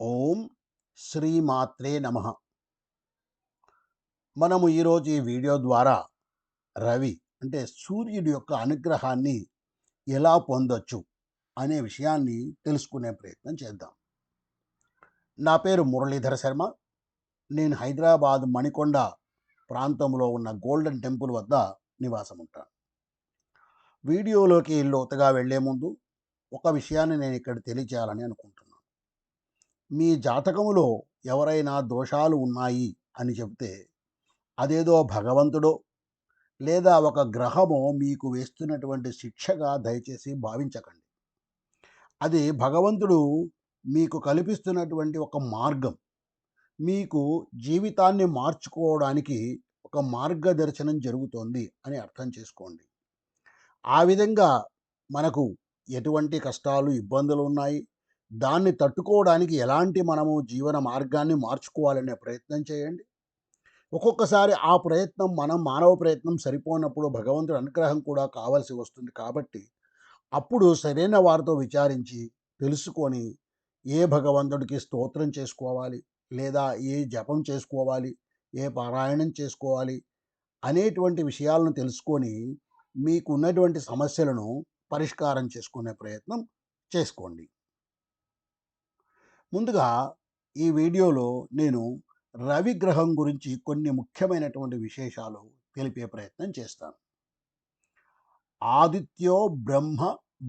ఓం శ్రీమాత్రే నమః. మనము ఈరోజు ఈ వీడియో ద్వారా రవి అంటే సూర్యుడి యొక్క అనుగ్రహాన్ని ఎలా పొందొచ్చు అనే విషయాన్ని తెలుసుకునే ప్రయత్నం చేద్దాం. నా పేరు మురళీధర శర్మ. నేను హైదరాబాద్ మణికొండ ప్రాంతంలో ఉన్న గోల్డెన్ టెంపుల్ వద్ద నివాసం ఉంటాను. వీడియోలోకి లోతుగా వెళ్లే ముందు ఒక విషయాన్ని నేను ఇక్కడ తెలియచేయాలని అనుకుంటున్నాను. మీ జాతకములో ఎవరైనా దోషాలు ఉన్నాయి అని చెబితే అదేదో భగవంతుడో లేదా ఒక గ్రహమో మీకు వేస్తున్నటువంటి శిక్షగా దయచేసి భావించకండి. అది భగవంతుడు మీకు కల్పిస్తున్నటువంటి ఒక మార్గం. మీకు జీవితాన్ని మార్చుకోవడానికి ఒక మార్గదర్శనం జరుగుతోంది అని అర్థం చేసుకోండి. ఆ విధంగా మనకు ఎటువంటి కష్టాలు, ఇబ్బందులు ఉన్నాయి, దాన్ని తట్టుకోవడానికి ఎలాంటి మనము జీవన మార్గాన్ని మార్చుకోవాలనే ప్రయత్నం చేయండి. ఒక్కొక్కసారి ఆ ప్రయత్నం మానవ ప్రయత్నం సరిపోనప్పుడు భగవంతుడి అనుగ్రహం కూడా కావాల్సి వస్తుంది కాబట్టి, అప్పుడు సరైన వారితో విచారించి, తెలుసుకొని ఏ భగవంతుడికి స్తోత్రం చేసుకోవాలి, లేదా ఏ జపం చేసుకోవాలి, ఏ పారాయణం చేసుకోవాలి అనేటువంటి విషయాలను తెలుసుకొని, మీకున్నటువంటి సమస్యలను పరిష్కారం చేసుకునే ప్రయత్నం చేసుకోండి. ముందుగా ఈ వీడియోలో నేను రవి గ్రహం గురించి కొన్ని ముఖ్యమైనటువంటి విశేషాలు తెలిపే ప్రయత్నం చేస్తాను. ఆదిత్యో బ్రహ్మ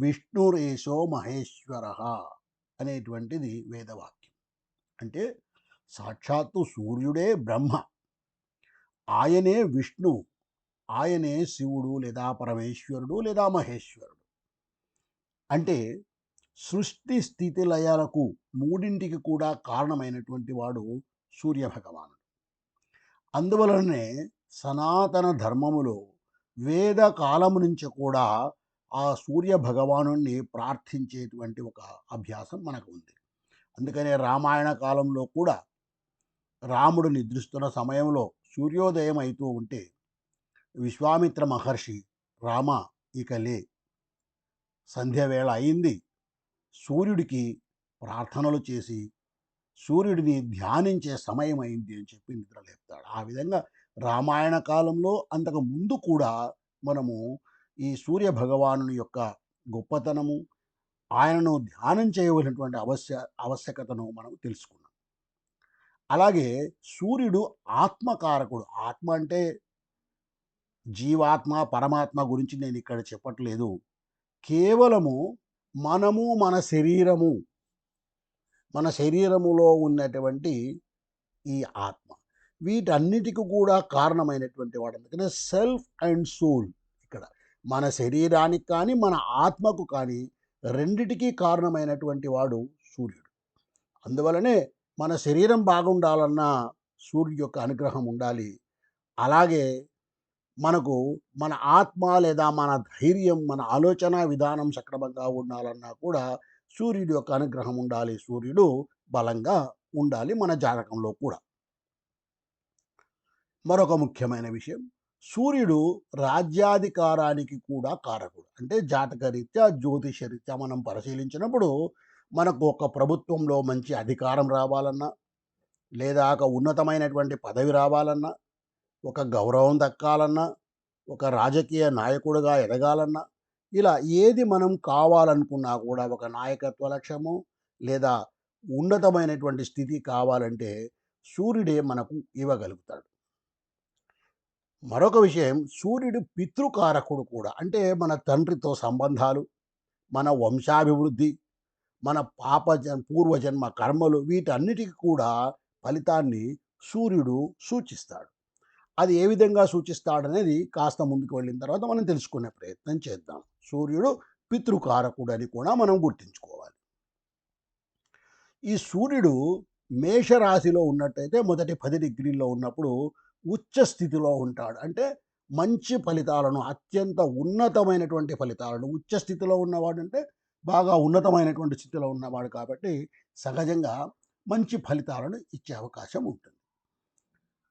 విష్ణురేశో మహేశ్వర అనేటువంటిది వేదవాక్యం. అంటే సాక్షాత్తు సూర్యుడే బ్రహ్మ, ఆయనే విష్ణువు, ఆయనే శివుడు లేదా పరమేశ్వరుడు లేదా మహేశ్వరుడు. అంటే సృష్టి స్థితి లయాలకు మూడింటికి కూడా కారణమైనటువంటి వాడు సూర్యభగవానుడు. అందువలనే సనాతన ధర్మములో వేద కాలము నుంచి కూడా ఆ సూర్య భగవాను ప్రార్థించేటువంటి ఒక అభ్యాసం మనకు ఉంది. అందుకనే రామాయణ కాలంలో కూడా రాముడు నిద్రిస్తున్న సమయంలో సూర్యోదయం అవుతూ ఉంటే విశ్వామిత్ర మహర్షి, రామ ఇక లే, సంధ్యవేళ అయింది, సూర్యుడికి ప్రార్థనలు చేసి సూర్యుడిని ధ్యానించే సమయం అయింది అని చెప్పి నిద్రలేపుతాడు. ఆ విధంగా రామాయణ కాలంలో అంతకు ముందు కూడా మనము ఈ సూర్య భగవానుని యొక్క గొప్పతనము, ఆయనను ధ్యానం చేయవలసినటువంటి ఆవశ్యకతను మనం తెలుసుకున్నాం. అలాగే సూర్యుడు ఆత్మకారకుడు. ఆత్మ అంటే జీవాత్మ, పరమాత్మ గురించి నేను ఇక్కడ చెప్పట్లేదు. కేవలము మనము, మన శరీరములో ఉన్నటువంటి ఈ ఆత్మ, వీటన్నిటికి కూడా కారణమైనటువంటి వాడు. అందుకనే సెల్ఫ్ అండ్ సోల్ ఇక్కడ మన శరీరానికి కానీ మన ఆత్మకు కానీ రెండిటికీ కారణమైనటువంటి వాడు సూర్యుడు. అందువలనే మన శరీరం బాగుండాలన్నా సూర్యుడి యొక్క అనుగ్రహం ఉండాలి. అలాగే మనకు మన ఆత్మ లేదా మన ధైర్యం, మన ఆలోచన విధానం సక్రమంగా ఉండాలన్నా కూడా సూర్యుడి యొక్క అనుగ్రహం ఉండాలి. సూర్యుడు బలంగా ఉండాలి మన జాతకంలో కూడా. మరొక ముఖ్యమైన విషయం, సూర్యుడు రాజ్యాధికారానికి కూడా కారకుడు. అంటే జాతకరీత్యా, జ్యోతిషరీత్యా మనం పరిశీలించినప్పుడు మనకు ఒక ప్రభుత్వంలో మంచి అధికారం రావాలన్నా, లేదా ఒక ఉన్నతమైనటువంటి పదవి రావాలన్నా, ఒక గౌరవం దక్కాలన్నా, ఒక రాజకీయ నాయకుడిగా ఎదగాలన్నా, ఇలా ఏది మనం కావాలనుకున్నా కూడా ఒక నాయకత్వ లక్ష్యము లేదా ఉన్నతమైనటువంటి స్థితి కావాలంటే సూర్యుడే మనకు ఇవ్వగలుగుతాడు. మరొక విషయం, సూర్యుడు పితృకారకుడు కూడా. అంటే మన తండ్రితో సంబంధాలు, మన వంశాభివృద్ధి, మన పూర్వజన్మ కర్మలు, వీటన్నిటికి కూడా ఫలితాన్ని సూర్యుడు సూచిస్తాడు. అది ఏ విధంగా సూచిస్తాడనేది కాస్త ముందుకు వెళ్ళిన తర్వాత మనం తెలుసుకునే ప్రయత్నం చేద్దాం. సూర్యుడు పితృకారకుడు అని కూడా మనం గుర్తుంచుకోవాలి. ఈ సూర్యుడు మేషరాశిలో ఉన్నట్టయితే మొదటి 10 డిగ్రీల్లో ఉన్నప్పుడు ఉచ్చ స్థితిలో ఉంటాడు. అంటే మంచి ఫలితాలను, అత్యంత ఉన్నతమైనటువంటి ఫలితాలను, ఉచ్చ స్థితిలో ఉన్నవాడంటే బాగా ఉన్నతమైనటువంటి స్థితిలో ఉన్నవాడు కాబట్టి సహజంగా మంచి ఫలితాలను ఇచ్చే అవకాశం ఉంటుంది.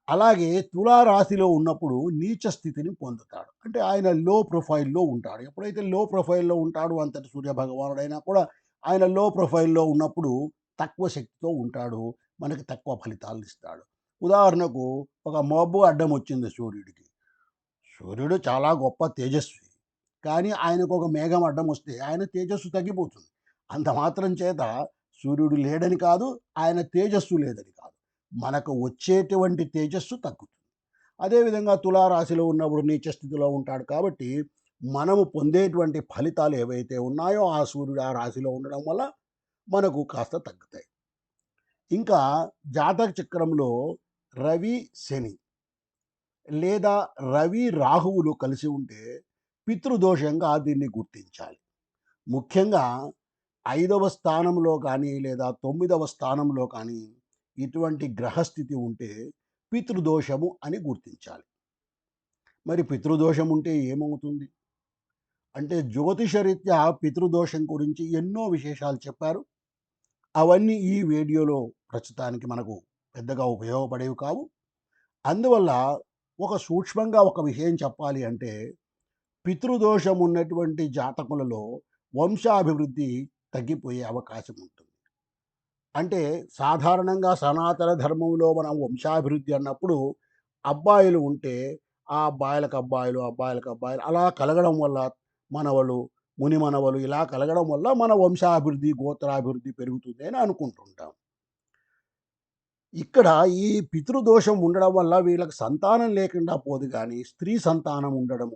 అలాగే తులారాశిలో ఉన్నప్పుడు నీచ స్థితిని పొందుతాడు. అంటే ఆయన లో ప్రొఫైల్‌లో ఉంటాడు. ఎప్పుడైతే లో ప్రొఫైల్‌లో ఉంటాడో అంతటి సూర్య భగవానుడైనా కూడా ఆయన లో ప్రొఫైల్‌లో ఉన్నప్పుడు తక్కువ శక్తితో ఉంటాడు. మనకి తక్కువ ఫలితాలను ఇస్తాడు. ఉదాహరణకు ఒక మబ్బు అడ్డం వచ్చింది సూర్యుడికి. సూర్యుడు చాలా గొప్ప తేజస్వి. కానీ ఆయనకు ఒక మేఘం అడ్డం వస్తే ఆయన తేజస్సు తగ్గిపోతుంది. అంత మాత్రం చేత సూర్యుడు లేడని కాదు, ఆయన తేజస్సు లేదని కాదు. మనకు వచ్చేటువంటి తేజస్సు తగ్గుతుంది. అదేవిధంగా తులారాశిలో ఉన్నప్పుడు నీచ స్థితిలో ఉంటాడు కాబట్టి, మనము పొందేటువంటి ఫలితాలు ఏవైతే ఉన్నాయో ఆ సూర్యుడు ఆ రాశిలో ఉండడం వల్ల మనకు కాస్త తగ్గుతాయి. ఇంకా జాతక చక్రంలో రవి, శని లేదా రవి, రాహువులు కలిసి ఉంటే పితృదోషంగా దీన్ని గుర్తించాలి. ముఖ్యంగా 5వ స్థానంలో కానీ లేదా 9వ స్థానంలో కానీ ఇటువంటి గ్రహస్థితి ఉంటే పితృదోషము అని గుర్తించాలి. మరి పితృదోషం ఉంటే ఏమవుతుంది? అంటే జ్యోతిషరీత్యా పితృదోషం గురించి ఎన్నో విశేషాలు చెప్పారు. అవన్నీ ఈ వీడియోలో ప్రస్తుతానికి మనకు పెద్దగా ఉపయోగపడేవి కావు. అందువల్ల ఒక సూక్ష్మంగా ఒక విషయం చెప్పాలి అంటే, పితృదోషం ఉన్నటువంటి జాతకులలో వంశాభివృద్ధి తగ్గిపోయే అవకాశం ఉంటుంది. అంటే సాధారణంగా సనాతన ధర్మంలో మనం వంశాభివృద్ధి అన్నప్పుడు అబ్బాయిలు ఉంటే ఆ అబ్బాయిలకు అబ్బాయిలు, అబ్బాయిలకు అబ్బాయిలు అలా కలగడం వల్ల మనవలు, ముని మనవలు ఇలా కలగడం వల్ల మన వంశాభివృద్ధి, గోత్రాభివృద్ధి పెరుగుతుంది అని అనుకుంటుంటాం. ఇక్కడ ఈ పితృదోషం ఉండడం వల్ల వీళ్ళకి సంతానం లేకుండా పోదు గానీ, స్త్రీ సంతానం ఉండడము,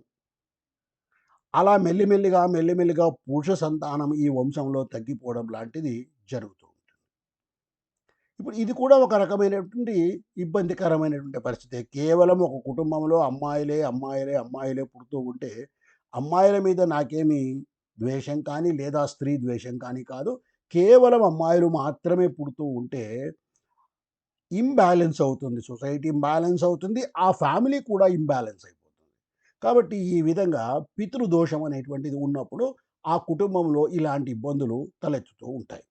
అలా మెల్లిమెల్లిగా, మెల్లిమెల్లిగా పురుష సంతానం ఈ వంశంలో తగ్గిపోవడం లాంటిది జరుగుతూ ఉంటుంది. ఇప్పుడు ఇది కూడా ఒక రకమైనటువంటి ఇబ్బందికరమైనటువంటి పరిస్థితే. కేవలం ఒక కుటుంబంలో అమ్మాయిలే, అమ్మాయిలే, అమ్మాయిలే పుడుతూ ఉంటే, అమ్మాయిల మీద నాకేమీ ద్వేషం కానీ, లేదా స్త్రీ ద్వేషం కానీ కాదు. కేవలం అమ్మాయిలు మాత్రమే పుడుతూ ఉంటే ఇంబ్యాలెన్స్ అవుతుంది. సొసైటీ ఇంబ్యాలెన్స్ అవుతుంది. ఆ ఫ్యామిలీ కూడా ఇంబ్యాలెన్స్ అయిపోతుంది. కాబట్టి ఈ విధంగా పితృదోషం అనేటువంటిది ఉన్నప్పుడు ఆ కుటుంబంలో ఇలాంటి ఇబ్బందులు తలెత్తుతూ ఉంటాయి.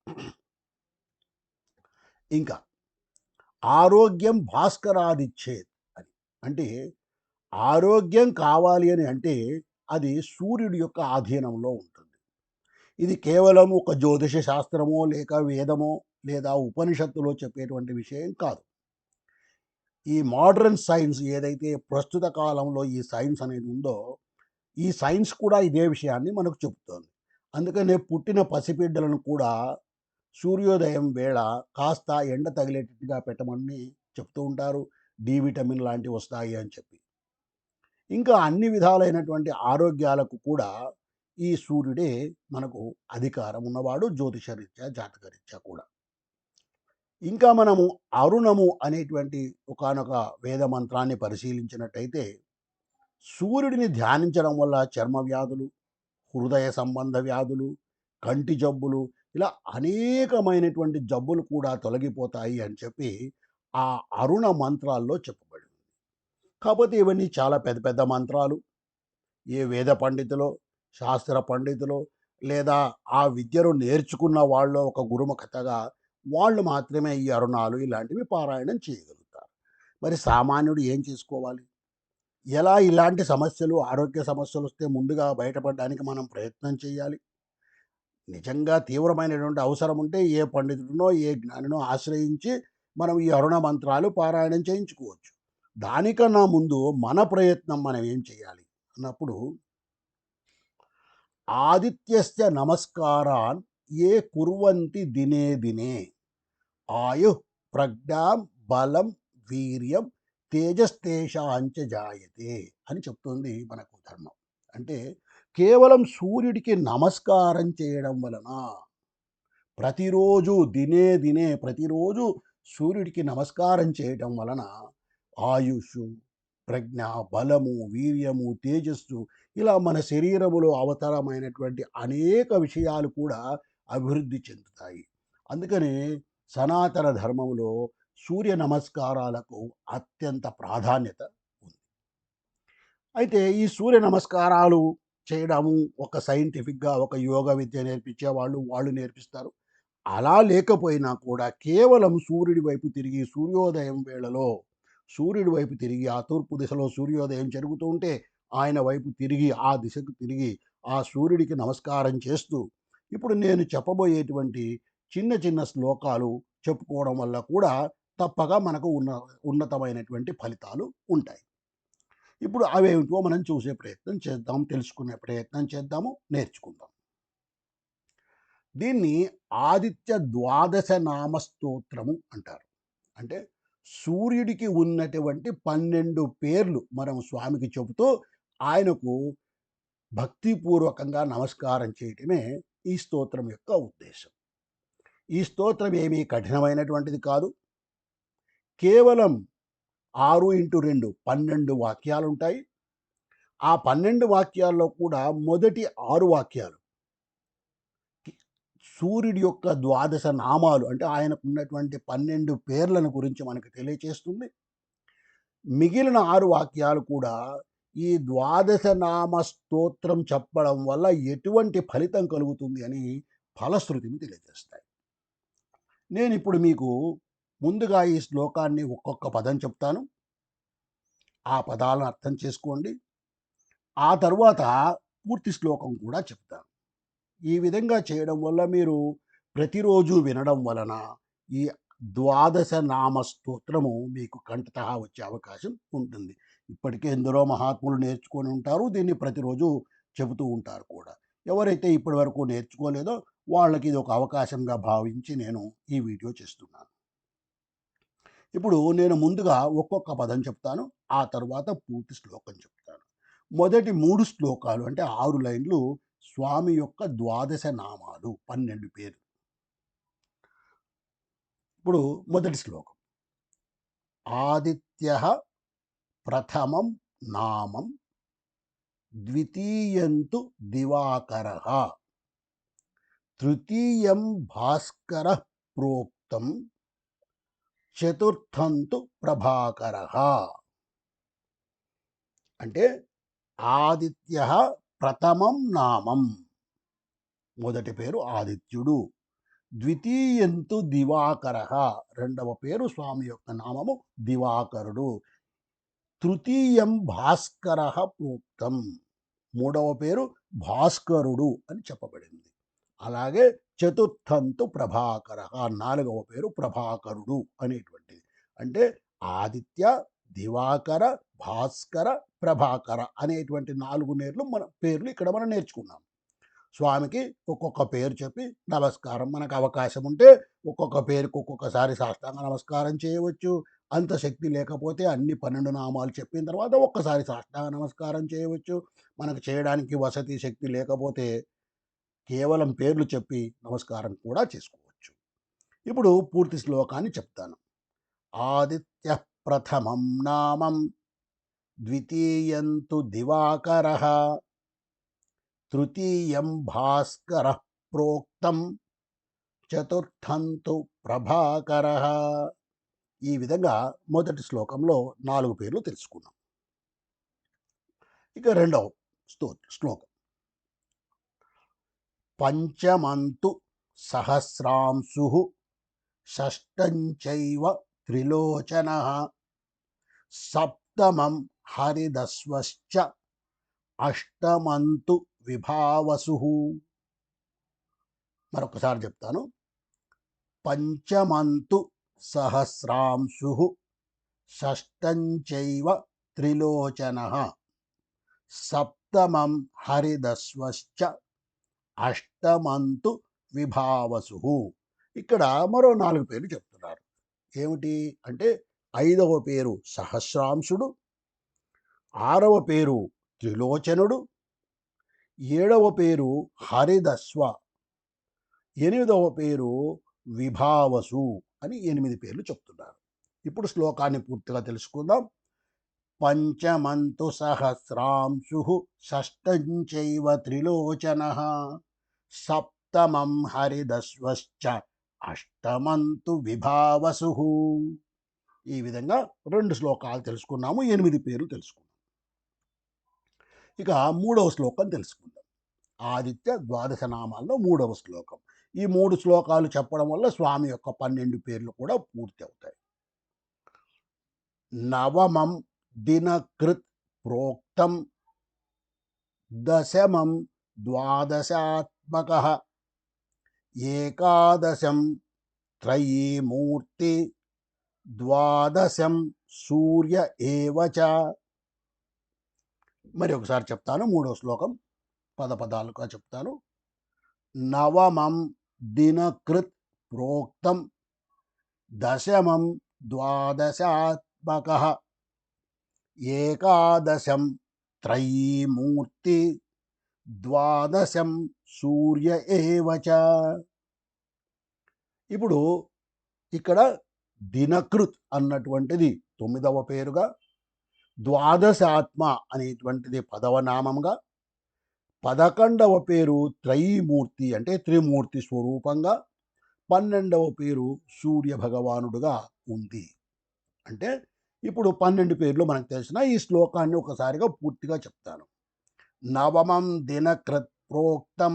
ఇంకా ఆరోగ్యం భాస్కరాదిచ్చేత్ అని. అంటే ఆరోగ్యం కావాలి అని అంటే అది సూర్యుడి యొక్క ఆధీనంలో ఉంటుంది. ఇది కేవలం ఒక జ్యోతిష శాస్త్రమో, లేక వేదమో, లేదా ఉపనిషత్తులో చెప్పేటువంటి విషయం కాదు. ఈ మోడర్న్ సైన్స్ ఏదైతే ప్రస్తుత కాలంలో ఈ సైన్స్ అనేది ఉందో, ఈ సైన్స్ కూడా ఇదే విషయాన్ని మనకు చెబుతోంది. అందుకనే పుట్టిన పసిబిడ్డలను కూడా సూర్యోదయం వేళ కాస్త ఎండ తగిలేటట్టుగా పెట్టమని చెప్తూ ఉంటారు. డి విటమిన్ లాంటివి వస్తాయి అని చెప్పి. ఇంకా అన్ని విధాలైనటువంటి ఆరోగ్యాలకు కూడా ఈ సూర్యుడే మనకు అధికారం ఉన్నవాడు జ్యోతిషరీత్యా, జాతకరీత్యా కూడా. ఇంకా మనము అరుణము అనేటువంటి ఒకానొక వేద మంత్రాన్ని పరిశీలించినట్టయితే, సూర్యుడిని ధ్యానించడం వల్ల చర్మ వ్యాధులు, హృదయ సంబంధ వ్యాధులు, కంటి జబ్బులు ఇలా అనేకమైనటువంటి జబ్బులు కూడా తొలగిపోతాయి అని చెప్పి ఆ అరుణ మంత్రాల్లో చెప్పబడింది. కాకపోతే ఇవన్నీ చాలా పెద్ద పెద్ద మంత్రాలు. ఏ వేద పండితులో, శాస్త్ర పండితులో, లేదా ఆ విద్యను నేర్చుకున్న వాళ్ళో ఒక గురుముఖతగా వాళ్ళు మాత్రమే ఈ అరుణాలు ఇలాంటివి పారాయణం చేయగలుగుతారు. మరి సామాన్యుడు ఏం చేసుకోవాలి? ఎలా ఇలాంటి సమస్యలు, ఆరోగ్య సమస్యలొస్తే ముందుగా బయటపడడానికి మనం ప్రయత్నం చేయాలి? నిజంగా తీవ్రమైనటువంటి అవసరం ఉంటే ఏ పండితుడినో, ఏ జ్ఞానినో ఆశ్రయించి మనం ఈ అరుణ మంత్రాలు పారాయణం చేయించుకోవచ్చు. దానికన్నా ముందు మన ప్రయత్నం మనం ఏం చేయాలి అన్నప్పుడు, ఆదిత్యస్య నమస్కారాన్ ఏ కుర్వంతి దినే దినే ఆయుః ప్రజ్ఞాం బలం వీర్యం తేజస్తేషాంచ జాయతే అని చెప్తుంది మనకు ధర్మం. అంటే కేవలం సూర్యుడికి నమస్కారం చేయడం వలన, ప్రతిరోజు దినే దినే ప్రతిరోజు సూర్యుడికి నమస్కారం చేయటం వలన ఆయుషు, ప్రజ్ఞ, బలము, వీర్యము, తేజస్సు ఇలా మన శరీరములో అవసరమైనటువంటి అనేక విషయాలు కూడా అభివృద్ధి చెందుతాయి. అందుకనే సనాతన ధర్మంలో సూర్య నమస్కారాలకు అత్యంత ప్రాధాన్యత ఉంది. అయితే ఈ సూర్య నమస్కారాలు చేయడము ఒక సైంటిఫిక్‌గా ఒక యోగ విద్య నేర్పించేవాళ్ళు, వాళ్ళు నేర్పిస్తారు. అలా లేకపోయినా కూడా కేవలం సూర్యుడి వైపు తిరిగి సూర్యోదయం వేళలో సూర్యుడి వైపు తిరిగి ఆ తూర్పు దిశలో సూర్యోదయం జరుగుతూ ఉంటే ఆయన వైపు తిరిగి ఆ దిశకు తిరిగి ఆ సూర్యుడికి నమస్కారం చేస్తూ ఇప్పుడు నేను చెప్పబోయేటువంటి చిన్న చిన్న శ్లోకాలు చెప్పుకోవడం వల్ల కూడా తప్పగా మనకు ఉన్నతమైనటువంటి ఫలితాలు ఉంటాయి. ఇప్పుడు అవేమిటో మనం చూసే ప్రయత్నం చేద్దాం, తెలుసుకునే ప్రయత్నం చేద్దాము, నేర్చుకుందాం. దీన్ని ఆదిత్య ద్వాదశ నామ స్తోత్రము అంటారు. అంటే సూర్యుడికి ఉన్నటువంటి 12 పేర్లు మనం స్వామికి చెబుతూ ఆయనకు భక్తిపూర్వకంగా నమస్కారం చేయటమే ఈ స్తోత్రం యొక్క ఉద్దేశం. ఈ స్తోత్రం ఏమీ కఠినమైనటువంటిది కాదు. కేవలం 6x2 12 వాక్యాలుంటాయి. ఆ 12 వాక్యాల్లో కూడా మొదటి 6 వాక్యాలు సూర్యుడి యొక్క ద్వాదశ నామాలు అంటే ఆయనకున్నటువంటి 12 పేర్లను గురించి మనకు తెలియచేస్తుంది. మిగిలిన 6 వాక్యాలు కూడా ఈ ద్వాదశ నామ స్తోత్రం చెప్పడం వల్ల ఎటువంటి ఫలితం కలుగుతుంది అని ఫలశ్రుతిని తెలియజేస్తాయి. నేనిప్పుడు మీకు ముందుగా ఈ శ్లోకాన్ని ఒక్కొక్క పదం చెప్తాను. ఆ పదాలను అర్థం చేసుకోండి. ఆ తరువాత పూర్తి శ్లోకం కూడా చెప్తాను. ఈ విధంగా చేయడం వల్ల మీరు ప్రతిరోజు వినడం వలన ఈ ద్వాదశ నామ స్తోత్రము మీకు కంఠతః వచ్చే అవకాశం ఉంటుంది. ఇప్పటికే ఎందరో మహాత్ములు నేర్చుకొని ఉంటారు. దీన్ని ప్రతిరోజు చెబుతూ ఉంటారు కూడా. ఎవరైతే ఇప్పటి వరకు నేర్చుకోలేదో వాళ్ళకి ఇది ఒక అవకాశంగా భావించి నేను ఈ వీడియో చేస్తున్నాను. ఇప్పుడు నేను ముందుగా ఒక్కొక్క పదం చెప్తాను. ఆ తరువాత పూర్తి శ్లోకం చెప్తాను. మొదటి 3 శ్లోకాలు అంటే 6 లైన్లు స్వామి యొక్క ద్వాదశ నామాలు 12 పేర్లు. ఇప్పుడు మొదటి శ్లోకం. ఆదిత్యః ప్రథమం నామం ద్వితీయంతు దివాకరః తృతీయం భాస్కరః ప్రోక్తం చతుర్థంతు ప్రభాకరః. అంటే ఆదిత్యః ప్రథమం నామం, మొదటి పేరు ఆదిత్యుడు. ద్వితీయంతు దివాకరః, రెండవ పేరు స్వామి యొక్క నామము దివాకరుడు. తృతీయం భాస్కరః ప్రోక్తం, మూడవ పేరు భాస్కరుడు అని చెప్పబడింది. అలాగే చతుర్థంతు ప్రభాకరః, నాలుగవ పేరు ప్రభాకరుడు అనేటువంటిది. అంటే ఆదిత్య, దివాకర, భాస్కర, ప్రభాకర అనేటువంటి 4 పేర్లు ఇక్కడ మనం నేర్చుకున్నాం. స్వామికి ఒక్కొక్క పేరు చెప్పి నమస్కారం, మనకు అవకాశం ఉంటే ఒక్కొక్క పేరుకు ఒక్కొక్కసారి సాష్టాంగ నమస్కారం చేయవచ్చు. అంత శక్తి లేకపోతే అన్ని 12 నామాలు చెప్పిన తర్వాత ఒక్కసారి సాష్టాంగ నమస్కారం చేయవచ్చు. మనకు చేయడానికి వసతి శక్తి లేకపోతే కేవలం పేర్లు చెప్పి నమస్కారం కూడా చేసుకోవచ్చు. ఇప్పుడు పూర్తి శ్లోకాన్ని చెప్తాను. ఆదిత్య ప్రథమం నామం ద్వితీయంతు దివాకరః తృతీయం భాస్కరః ప్రోక్తం చతుర్థంతు ప్రభాకరః. ఈ విధంగా మొదటి శ్లోకంలో 4 పేర్లు తెలుసుకున్నాం. ఇక రెండవ శ్లోకం. పంచమంతు సహస్రాంశుః షష్టంచైవ త్రిలోచనః సప్తమం హరిదస్వశ్చ అష్టమంతు విభావసుః. మరొకసారి చెప్తాను. పంచమంతు సహస్రాంశుః షష్టంచైవ త్రిలోచనః సప్తమం హరిదస్వశ్చ అష్టమంతు విభావసుః. ఇక్కడ మరో 4 పేర్లు చెప్తున్నారు. ఏమిటి అంటే 5వ పేరు సహస్రాంశుడు, 6వ పేరు త్రిలోచనుడు, 7వ పేరు హరిదస్వ, 8వ పేరు విభావసు అని 8 పేర్లు చెప్తున్నారు. ఇప్పుడు శ్లోకాన్ని పూర్తిగా తెలుసుకుందాం. పంచమంతు సహస్రాంశుః షష్టంచైవ త్రిలోచనః సప్తమం హరిదస్వశ్చ అష్టమంతు విభావసుః. ఈ విధంగా 2 శ్లోకాలు తెలుసుకున్నాము, 8 పేర్లు తెలుసుకున్నాము. ఇక 3వ శ్లోకం తెలుసుకుందాం. ఆదిత్య ద్వాదశ నామాల్లో 3వ శ్లోకం. ఈ 3 శ్లోకాలు చెప్పడం వల్ల స్వామి యొక్క 12 పేర్లు కూడా పూర్తి అవుతాయి. నవమం దినకృత్ ప్రోక్తం దశమం ద్వాదశాత్మకః ఏకాదశం త్రయీమూర్తి ద్వాదశం సూర్య ఏవ చ. మరి ఒకసారి చెప్తాను, మూడో శ్లోకం పదాలుగా చెప్తాను. నవమం దినకృత్ ప్రోక్తం దశమం ద్వాదశాత్మకః ఏకాదశం త్రయీమూర్తి ద్వాదశం సూర్య ఏవ చ. ఇప్పుడు ఇక్కడ దినకృత్ అన్నటువంటిది 9వ పేరుగా, ద్వాదశాత్మ అనేటువంటిది 10వ నామంగా, 11వ పేరు త్రయీమూర్తి అంటే త్రిమూర్తి స్వరూపంగా, 12వ పేరు సూర్య భగవానుడుగా ఉంది. అంటే ఇప్పుడు 12 పేర్లు మనకు తెలిసిన ఈ శ్లోకాన్ని ఒకసారిగా పూర్తిగా చెప్తాను. నవమం దినకృత్ ప్రోక్తం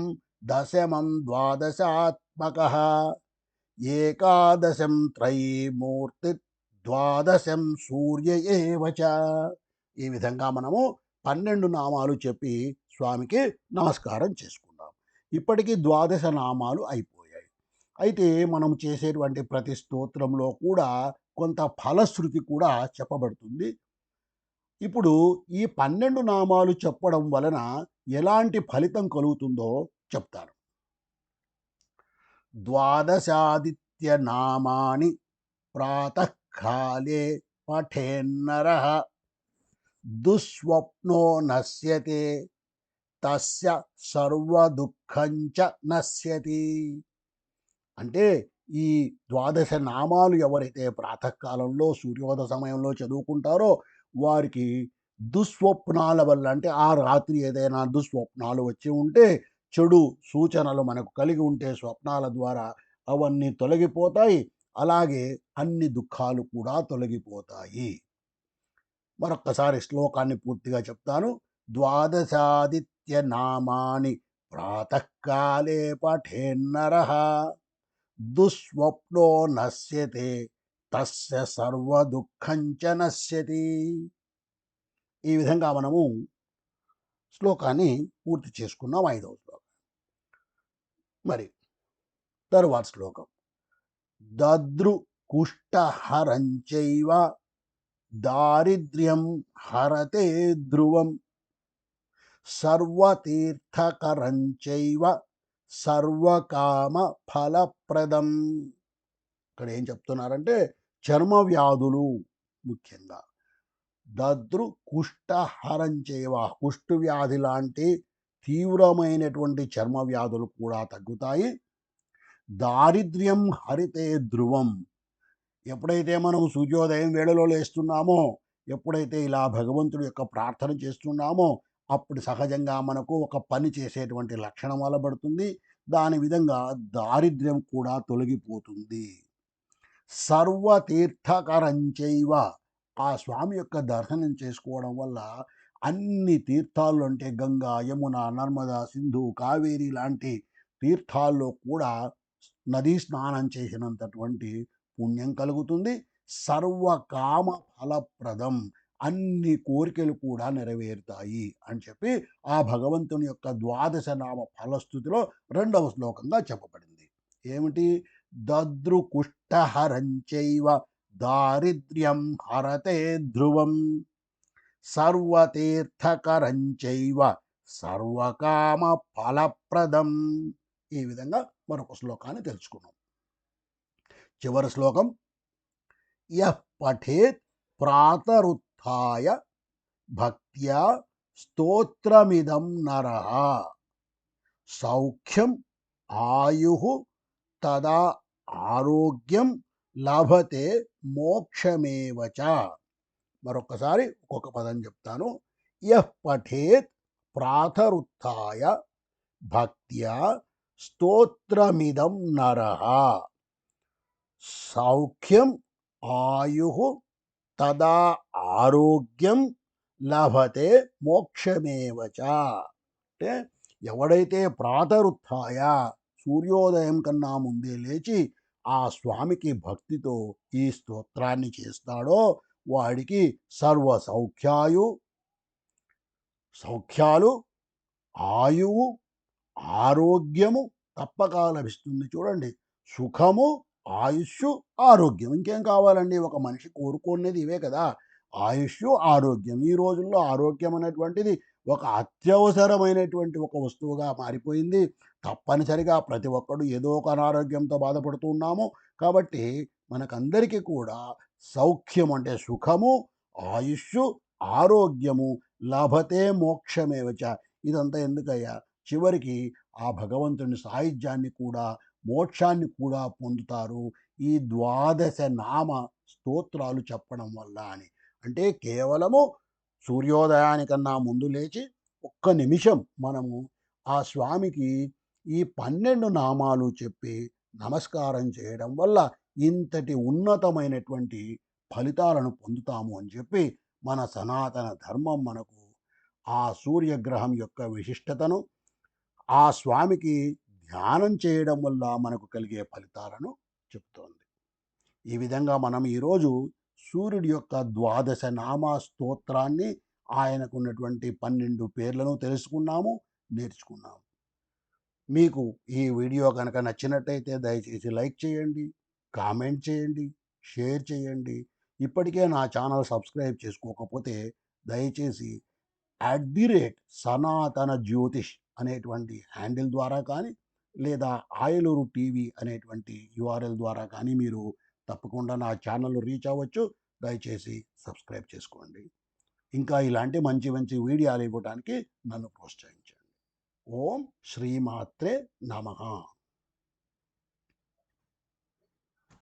దశమం ద్వాదశాత్మకః ఏకాదశం త్రయీమూర్తి ద్వాదశం సూర్య ఏవ చ. ఈ విధంగా మనము 12 నామాలు చెప్పి స్వామికి నమస్కారం చేసుకున్నాం. ఇప్పటికీ 12 నామాలు అయిపోయాయి. అయితే మనం చేసేటువంటి ప్రతి స్తోత్రంలో కూడా కొంత ఫలశ్రుతి కూడా చెప్పబడుతుంది. ఇప్పుడు ఈ 12 నామాలు చెప్పడం వలన ఎలాంటి ఫలితం కలుగుతుందో చెప్తాను. ద్వాదశాదిత్య నామాని ప్రాతఃకాలే పఠేన్నరః దుస్వప్నో నశ్యతే తస్య సర్వదుఃఖంచ నశ్యతి. అంటే ఈ 12 నామాలు ఎవరైతే ప్రాతకాలంలో సూర్యోదయ సమయంలో చదువుకుంటారో వారికి దుస్వప్నాల వల్ల, అంటే ఆ రాత్రి ఏదైనా దుస్వప్నాలు వచ్చి ఉంటే, చెడు సూచనలు మనకు కలిగి ఉంటే స్వప్నాల ద్వారా అవన్నీ తొలగిపోతాయి. అలాగే అన్ని దుఃఖాలు కూడా తొలగిపోతాయి. మరొక్కసారి శ్లోకాన్ని పూర్తిగా చెప్తాను. ద్వాదశాదిత్య నామాని ప్రాతకాలే పఠేన్నరః దుస్వప్నో నశ్యతే తస్య సర్వదుఃఖంచ నశ్యతి. ఈ విధంగా మనము శ్లోకాన్ని పూర్తి చేసుకున్నాం. 5వ శ్లోకం. మరి తరువాత శ్లోకం. దద్రు కుష్ఠహరంచైవ దారిద్ర్యం హరతే ధ్రువం సర్వతీర్థకరంచైవ సర్వకామ ఫలప్రదం. ఇక్కడ ఏం చెప్తున్నారంటే చర్మ వ్యాధులు ముఖ్యంగా దద్రు కుష్ఠహరంచైవ, కుష్టు వ్యాధి లాంటి తీవ్రమైనటువంటి చర్మ వ్యాధులు కూడా తగ్గుతాయి. దారిద్ర్యం హరితే ధ్రువం, ఎప్పుడైతే మనం సూర్యోదయం వేళలో లేస్తున్నామో, ఎప్పుడైతే ఇలా భగవంతుడి యొక్క ప్రార్థన చేస్తున్నామో అప్పుడు సహజంగా మనకు ఒక పని చేసేటువంటి లక్షణం అలవడుతుంది. దాని విధంగా దారిద్ర్యం కూడా తొలగిపోతుంది. సర్వతీర్థకరంచైవ, ఆ స్వామి యొక్క దర్శనం చేసుకోవడం వల్ల అన్ని తీర్థాలు, అంటే గంగా, యమున, నర్మదా, సింధు, కావేరి లాంటి తీర్థాల్లో కూడా నదీ స్నానం చేసినంతటువంటి పుణ్యం కలుగుతుంది. సర్వకామ ఫలప్రదం, అన్ని కోరికలు కూడా నెరవేరుతాయి అని చెప్పి ఆ భగవంతుని యొక్క 12 నామ ఫలస్థుతిలో 2వ శ్లోకంగా చెప్పబడింది. ఏమిటి? దద్రు కుష్ఠహరంచైవ దారిద్ర్యం హరతే ధ్రువం సర్వతీర్థకరంచైవ సర్వకామ ఫలప్రదం. ఈ విధంగా మరొక శ్లోకాన్ని తెలుసుకున్నాం. చివరి శ్లోకం. యః పఠేత్ ప్రాతరుత్థాయ భక్త్యా స్తోత్రమిదం నరః సౌఖ్యం ఆయుః తదా ఆరోగ్యం లభతే మోక్షమేవ చ. మరొకసారి ఒక్కొక్క పదం చెప్తాను. యః పఠేత్ ప్రాతరుత్థాయ భక్త్యా స్తోత్రమిదం నరః సౌఖ్యం ఆయుః తదా ఆరోగ్యం లభతే మోక్షమేవ చ. అంటే ఎవడైతే ప్రాతరుత్థాయ, సూర్యోదయం కన్నా ముందే లేచి ఆ స్వామికి భక్తితో ఈ స్తోత్రాన్ని చేస్తాడో వాడికి సర్వ సౌఖ్యాలు, ఆయువు, ఆరోగ్యము, తప్పక లభిస్తుంది. చూడండి, సుఖము, ఆయుష్షు, ఆరోగ్యం. ఇంకేం కావాలండి? ఒక మనిషి కోరుకునేది ఇవే కదా! ఆయుష్షు, ఆరోగ్యం. ఈ రోజుల్లో ఆరోగ్యం అనేటువంటిది ఒక అత్యవసరమైనటువంటి ఒక వస్తువుగా మారిపోయింది. తప్పనిసరిగా ప్రతి ఒక్కడు ఏదో ఒక అనారోగ్యంతో బాధపడుతూ ఉన్నాము. కాబట్టి మనకందరికీ కూడా సౌఖ్యం అంటే సుఖము, ఆయుష్షు, ఆరోగ్యము, లభతే మోక్షమేవ చ. ఇదంతా ఎందుకయ్యా? చివరికి ఆ భగవంతుని సాయుధ్యాన్ని కూడా, మోక్షాన్ని కూడా పొందుతారు ఈ ద్వాదశ నామ స్తోత్రాలు చెప్పడం వల్ల అని. అంటే కేవలము సూర్యోదయానికన్నా ముందు లేచి ఒక్క నిమిషం మనము ఆ స్వామికి ఈ 12 నామాలు చెప్పి నమస్కారం చేయడం వల్ల ఇంతటి ఉన్నతమైనటువంటి ఫలితాలను పొందుతాము అని చెప్పి మన సనాతన ధర్మం మనకు ఆ సూర్యగ్రహం యొక్క విశిష్టతను, ఆ స్వామికి ధ్యానం చేయడం వల్ల మనకు కలిగే ఫలితాలను చెప్తోంది. ఈ విధంగా మనం ఈరోజు సూర్యుడి యొక్క ద్వాదశ నామ స్తోత్రాన్ని, ఆయనకున్నటువంటి 12 పేర్లను తెలుసుకున్నాము, నేర్చుకున్నాము. మీకు ఈ వీడియో కనుక నచ్చినట్టయితే దయచేసి లైక్ చేయండి, కామెంట్ చేయండి, షేర్ చేయండి. ఇప్పటికే నా ఛానల్ సబ్స్క్రైబ్ చేసుకోకపోతే దయచేసి సనాతన జ్యోతిష్ అనేటువంటి హ్యాండిల్ ద్వారా కానీ, లేదా ఆయలూరు టీవీ అనేటువంటి యూఆర్ఎల్ ద్వారా కానీ మీరు తప్పకుండా నా ఛానల్ రీచ్ అవ్వచ్చు. దయచేసి సబ్స్క్రైబ్ చేసుకోండి. ఇంకా ఇలాంటి మంచి మంచి వీడియోలు ఇవ్వడానికి నన్ను ప్రోత్సహించండి. ఓం శ్రీమాత్రే నమః.